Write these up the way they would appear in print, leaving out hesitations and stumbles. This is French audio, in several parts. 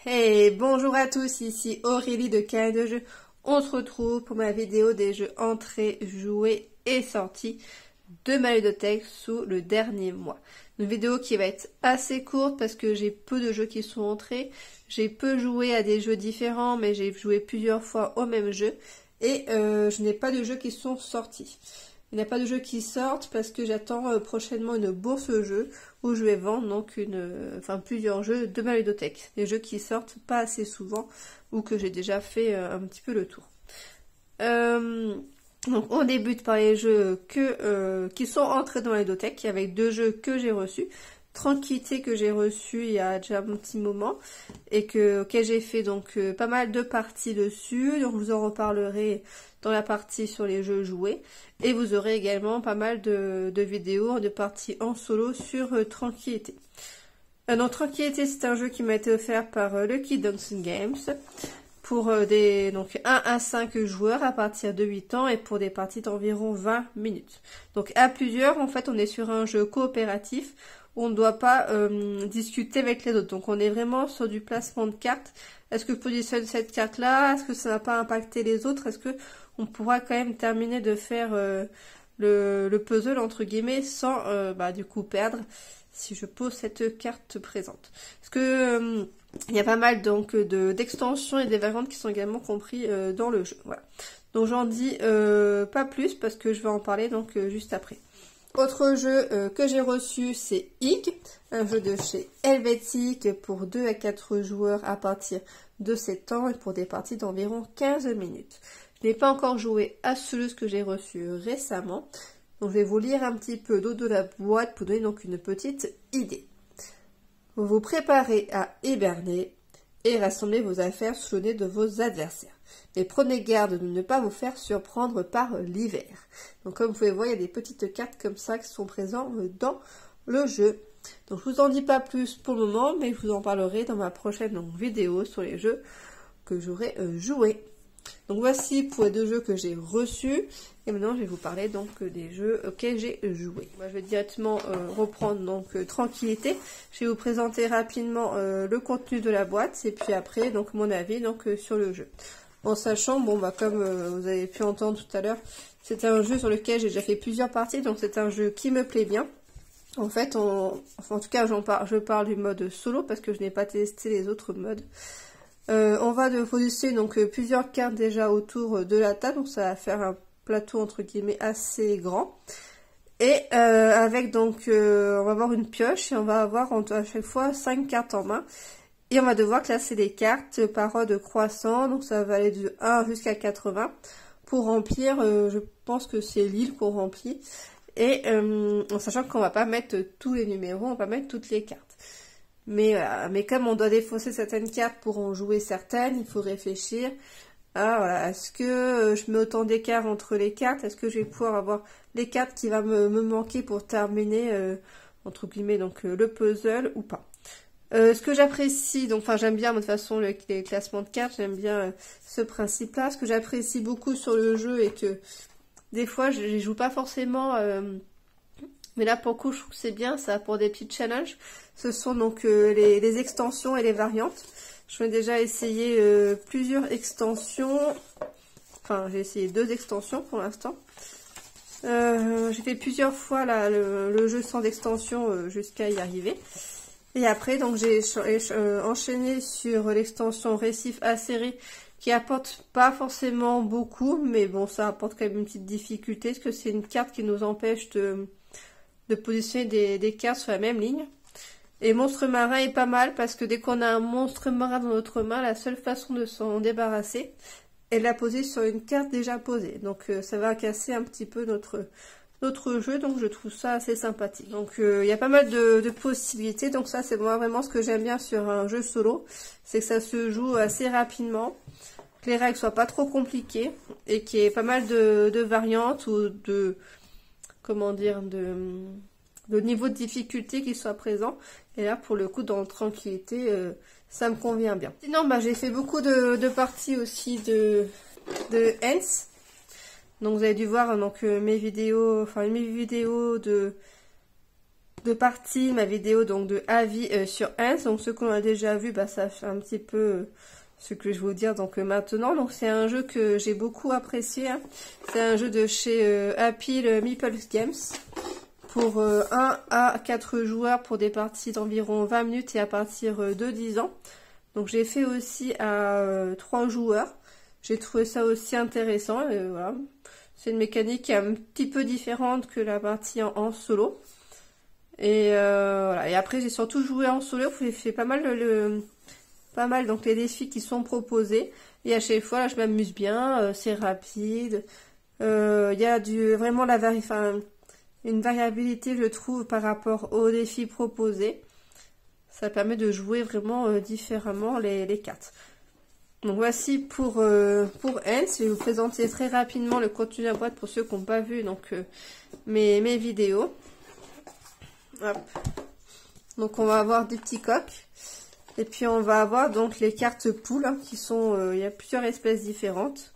Hey, bonjour à tous, ici Aurélie de Canal de Jeux. On se retrouve pour ma vidéo des jeux entrés, joués et sortis de ma ludothèque sous le dernier mois. Une vidéo qui va être assez courte parce que j'ai peu de jeux qui sont entrés. J'ai peu joué à des jeux différents, mais j'ai joué plusieurs fois au même jeu. Et je n'ai pas de jeux qui sont sortis. Il n'y a pas de jeux qui sortent parce que j'attends prochainement une bourse jeu où je vais vendre donc plusieurs jeux de ma ludothèque. Des jeux qui sortent pas assez souvent ou que j'ai déjà fait un petit peu le tour. Donc on débute par les jeux qui sont entrés dans la ludothèque avec deux jeux que j'ai reçus. Tranquillité que j'ai reçu il y a déjà un petit moment et auquel j'ai fait donc pas mal de parties dessus. Donc je vous en reparlerai dans la partie sur les jeux joués et vous aurez également pas mal de vidéos de parties en solo sur Tranquillité. Donc Tranquillité, c'est un jeu qui m'a été offert par Lucky Dancing Games pour donc 1 à 5 joueurs à partir de 8 ans et pour des parties d'environ 20 minutes. Donc à plusieurs, en fait, on est sur un jeu coopératif. On ne doit pas discuter avec les autres. Donc on est vraiment sur du placement de cartes. Est-ce que je positionne cette carte-là? Est-ce que ça n'a pas impacté les autres? Est-ce que on pourra quand même terminer de faire le puzzle entre guillemets sans du coup perdre si je pose cette carte présente? Parce que il y a pas mal donc d'extensions et des variantes qui sont également compris dans le jeu. Voilà. Donc j'en dis pas plus parce que je vais en parler donc juste après. Autre jeu que j'ai reçu, c'est Ig, un jeu de chez Helvetic pour 2 à 4 joueurs à partir de 7 ans et pour des parties d'environ 15 minutes. Je n'ai pas encore joué à celui que j'ai reçu récemment, donc je vais vous lire un petit peu d'eau de la boîte pour donner donc une petite idée. Vous vous préparez à hiberner et rassemblez vos affaires sous le nez de vos adversaires. Mais prenez garde de ne pas vous faire surprendre par l'hiver. Donc comme vous pouvez voir, il y a des petites cartes comme ça qui sont présentes dans le jeu. Donc je vous en dis pas plus pour le moment, mais je vous en parlerai dans ma prochaine vidéo sur les jeux que j'aurai joués. Donc voici pour les deux jeux que j'ai reçus. Et maintenant je vais vous parler donc des jeux auxquels j'ai joué. Moi je vais directement reprendre donc Tranquillité. Je vais vous présenter rapidement le contenu de la boîte et puis après donc mon avis donc sur le jeu. En sachant, comme vous avez pu entendre tout à l'heure, c'est un jeu sur lequel j'ai déjà fait plusieurs parties, donc c'est un jeu qui me plaît bien. En fait, en tout cas, je parle du mode solo parce que je n'ai pas testé les autres modes. On va positionner donc plusieurs cartes déjà autour de la table, donc ça va faire un plateau entre guillemets assez grand. Et avec donc, on va avoir une pioche et on va avoir à chaque fois 5 cartes en main. Et on va devoir classer les cartes par ordre croissant, donc ça va aller de 1 jusqu'à 80 pour remplir, je pense que c'est l'île qu'on remplit. Et en sachant qu'on va pas mettre tous les numéros, on va mettre toutes les cartes. Mais comme on doit défausser certaines cartes pour en jouer certaines, il faut réfléchir à voilà, est-ce que je mets autant d'écart entre les cartes, est-ce que je vais pouvoir avoir les cartes qui vont me manquer pour terminer entre guillemets donc le puzzle ou pas. Ce que j'apprécie, j'aime bien de toute façon les classements de cartes, j'aime bien ce principe-là. Ce que j'apprécie beaucoup sur le jeu et que des fois je n'y joue pas forcément, mais là pour le coup je trouve que c'est bien, ça pour des petits challenges. Ce sont donc les extensions et les variantes. Je vais déjà essayer plusieurs extensions, j'ai essayé 2 extensions pour l'instant. J'ai fait plusieurs fois là, le jeu sans extension jusqu'à y arriver. Et après, donc j'ai enchaîné sur l'extension Récif Acéré qui apporte pas forcément beaucoup, mais bon, ça apporte quand même une petite difficulté parce que c'est une carte qui nous empêche de positionner des cartes sur la même ligne. Et Monstre Marin est pas mal parce que dès qu'on a un monstre marin dans notre main, la seule façon de s'en débarrasser est de la poser sur une carte déjà posée. Donc ça va casser un petit peu notre jeu, donc je trouve ça assez sympathique. Donc il y a pas mal de possibilités, donc ça c'est moi vraiment ce que j'aime bien sur un jeu solo, c'est que ça se joue assez rapidement, que les règles soient pas trop compliquées et qu'il y ait pas mal de variantes ou de niveau de difficulté qui soit présent. Et là pour le coup dans Tranquillité ça me convient bien. Sinon j'ai fait beaucoup de parties aussi de Hens. Donc vous avez dû voir donc mes vidéos de de partie ma vidéo donc de avis sur Hans. Donc ceux qu'on a déjà vu, bah ça fait un petit peu ce que je vais vous dire donc maintenant. Donc c'est un jeu que j'ai beaucoup apprécié, hein. C'est un jeu de chez Happy Meeple Games pour 1 à 4 joueurs pour des parties d'environ 20 minutes et à partir de 10 ans. Donc j'ai fait aussi à 3 joueurs. J'ai trouvé ça aussi intéressant. Et voilà. C'est une mécanique qui est un petit peu différente que la partie en solo. Et voilà. Et après j'ai surtout joué en solo. J'ai fait pas mal donc les défis qui sont proposés. Et à chaque fois là je m'amuse bien. C'est rapide. Il y a vraiment une variabilité je trouve par rapport aux défis proposés. Ça permet de jouer vraiment différemment les cartes. Donc voici pour Hans. Je vais vous présenter très rapidement le contenu de la boîte pour ceux qui n'ont pas vu donc mes vidéos. Hop. Donc on va avoir des petits coques. Et puis on va avoir donc les cartes poules hein, qui sont... il y a plusieurs espèces différentes.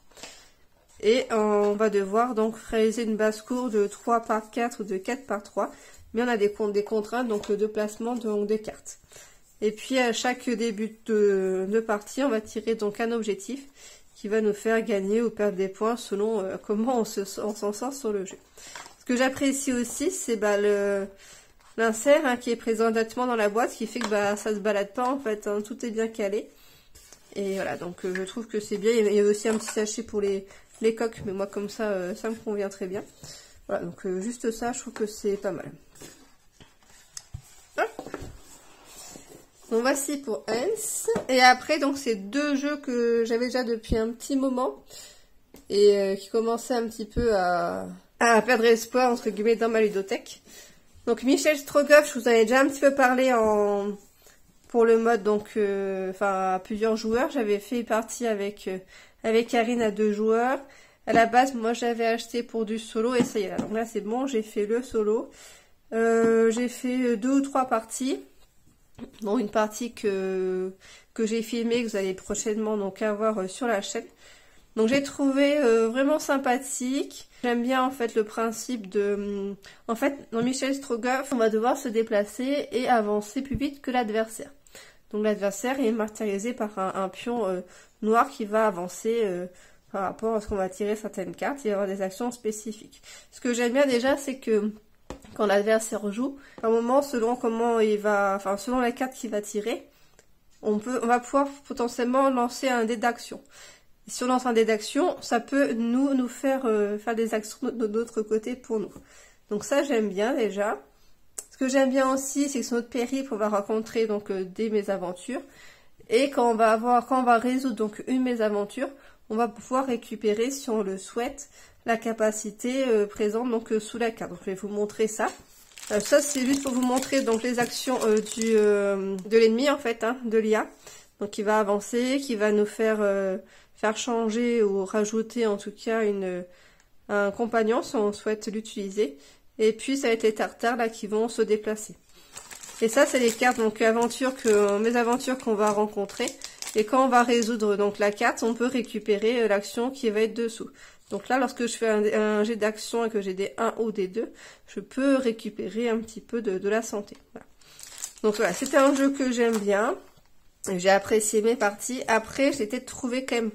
Et on va devoir donc réaliser une basse-cour de 3 par 4 ou de 4 par 3. Mais on a des contraintes donc de placement des cartes. Et puis à chaque début de partie, on va tirer donc un objectif qui va nous faire gagner ou perdre des points selon comment on s'en sort sur le jeu. Ce que j'apprécie aussi, c'est l'insert hein, qui est présent directement dans la boîte, qui fait que ça se balade pas en fait, hein, tout est bien calé. Et voilà, donc je trouve que c'est bien. Il y a aussi un petit sachet pour les coques, mais moi comme ça, ça me convient très bien. Voilà, donc juste ça, je trouve que c'est pas mal. Donc voici pour Hans. Et après, donc c'est deux jeux que j'avais déjà depuis un petit moment et qui commençaient un petit peu à perdre espoir entre guillemets dans ma ludothèque. Donc Michel Strogoff, je vous en ai déjà un petit peu parlé pour le mode donc à plusieurs joueurs. J'avais fait partie avec Karine à 2 joueurs. À la base, moi j'avais acheté pour du solo et ça y est. Donc là c'est bon, j'ai fait le solo. J'ai fait 2 ou 3 parties. Dont une partie que j'ai filmée, que vous allez prochainement donc avoir sur la chaîne. Donc j'ai trouvé vraiment sympathique. J'aime bien en fait le principe de... En fait, dans Michel Strogoff, on va devoir se déplacer et avancer plus vite que l'adversaire. Donc l'adversaire est matérialisé par un pion noir qui va avancer par rapport à ce qu'on va tirer certaines cartes. Il va y avoir des actions spécifiques. Ce que j'aime bien déjà, c'est que quand l'adversaire joue, à un moment, selon comment il va, selon la carte qu'il va tirer, on va pouvoir potentiellement lancer un dé d'action. Si on lance un dé d'action, ça peut nous faire des actions de notre côté pour nous. Donc ça, j'aime bien déjà. Ce que j'aime bien aussi, c'est que sur notre périple, on va rencontrer donc des mésaventures. Et quand on va résoudre donc une mésaventure, on va pouvoir récupérer, si on le souhaite, la capacité présente donc sous la carte. Donc je vais vous montrer ça. Ça c'est juste pour vous montrer donc les actions de l'ennemi en fait, hein, de l'IA. Donc qui va avancer, qui va nous faire changer ou rajouter en tout cas un compagnon si on souhaite l'utiliser. Et puis ça va être les tartares là qui vont se déplacer. Et ça c'est les cartes donc mésaventures qu'on va rencontrer. Et quand on va résoudre donc la carte, on peut récupérer l'action qui va être dessous. Donc là, lorsque je fais un jet d'action et que j'ai des 1 ou des 2, je peux récupérer un petit peu de la santé. Voilà. Donc voilà, c'était un jeu que j'aime bien. J'ai apprécié mes parties. Après, j'ai été trouvé quand même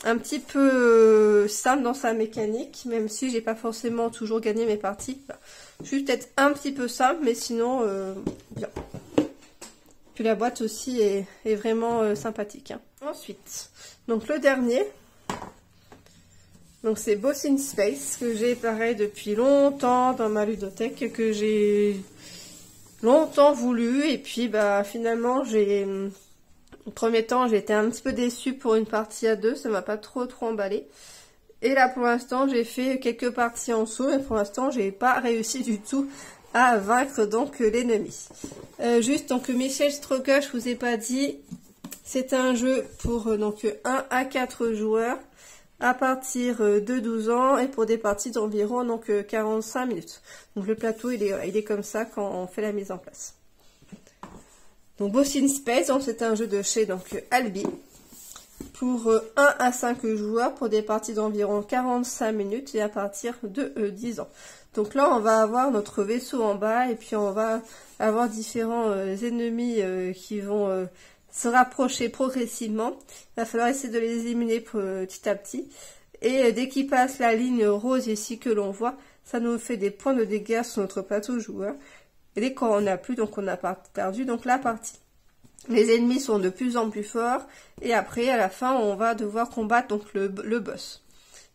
un petit peu simple dans sa mécanique, même si j'ai pas forcément toujours gagné mes parties. Voilà. Je suis peut-être un petit peu simple, mais sinon, bien. Puis la boîte aussi est vraiment sympathique. Hein. Ensuite, donc le dernier... Donc c'est Boss in Space que j'ai pareil depuis longtemps dans ma ludothèque, que j'ai longtemps voulu et puis finalement au premier temps j'ai été un petit peu déçue pour une partie à 2, ça m'a pas trop emballé. Et là pour l'instant j'ai fait quelques parties en solo et pour l'instant j'ai pas réussi du tout à vaincre donc l'ennemi. Juste donc Michel Strogoff, je vous ai pas dit, c'est un jeu pour donc 1 à 4 joueurs. À partir de 12 ans et pour des parties d'environ donc 45 minutes. Donc le plateau il est comme ça quand on fait la mise en place. Donc Boss in Space, c'est un jeu de chez donc Albi pour 1 à 5 joueurs pour des parties d'environ 45 minutes et à partir de 10 ans. Donc là, on va avoir notre vaisseau en bas et puis on va avoir différents ennemis qui vont se rapprocher progressivement. Il va falloir essayer de les éliminer petit à petit. Et dès qu'ils passent la ligne rose ici que l'on voit, ça nous fait des points de dégâts sur notre plateau joueur. Et dès qu'on n'a plus, donc on n'a pas perdu donc la partie. Les ennemis sont de plus en plus forts et après à la fin on va devoir combattre donc le boss.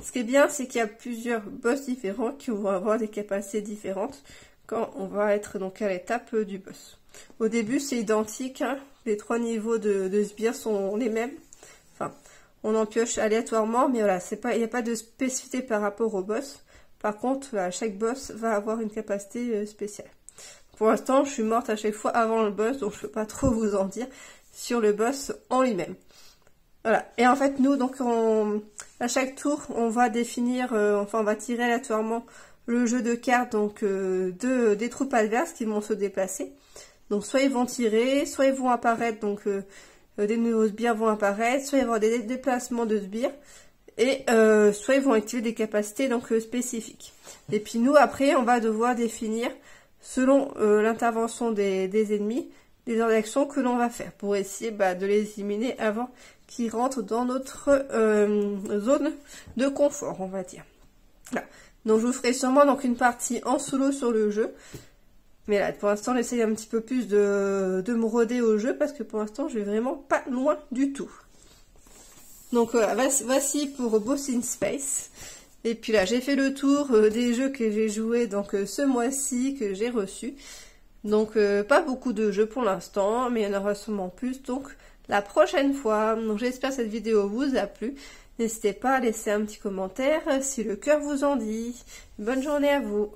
Ce qui est bien, c'est qu'il y a plusieurs boss différents qui vont avoir des capacités différentes quand on va être donc à l'étape du boss. Au début c'est identique, hein. Les 3 niveaux de sbires sont les mêmes. Enfin, on en pioche aléatoirement, mais voilà, il n'y a pas de spécificité par rapport au boss. Par contre, voilà, chaque boss va avoir une capacité spéciale. Pour l'instant, je suis morte à chaque fois avant le boss, donc je ne peux pas trop vous en dire sur le boss en lui-même. Voilà. Et en fait, nous, donc, à chaque tour, on va définir, on va tirer aléatoirement le jeu de cartes, donc, des troupes adverses qui vont se déplacer. Donc, soit ils vont tirer, soit ils vont apparaître, donc, des nouveaux sbires vont apparaître, soit il va y avoir des déplacements de sbires, et soit ils vont activer des capacités, donc, spécifiques. Et puis, nous, après, on va devoir définir selon l'intervention des ennemis, les ordres d'action que l'on va faire pour essayer de les éliminer avant qu'ils rentrent dans notre zone de confort, on va dire. Voilà. Donc je vous ferai sûrement donc une partie en solo sur le jeu. Mais là, pour l'instant, j'essaye un petit peu plus de me roder au jeu parce que pour l'instant, je vais vraiment pas loin du tout. Donc voilà, voici pour Boss in Space. Et puis là, j'ai fait le tour des jeux que j'ai joués donc ce mois-ci, que j'ai reçus. Donc pas beaucoup de jeux pour l'instant, mais il y en aura sûrement plus donc la prochaine fois. Donc j'espère que cette vidéo vous a plu. N'hésitez pas à laisser un petit commentaire si le cœur vous en dit. Bonne journée à vous.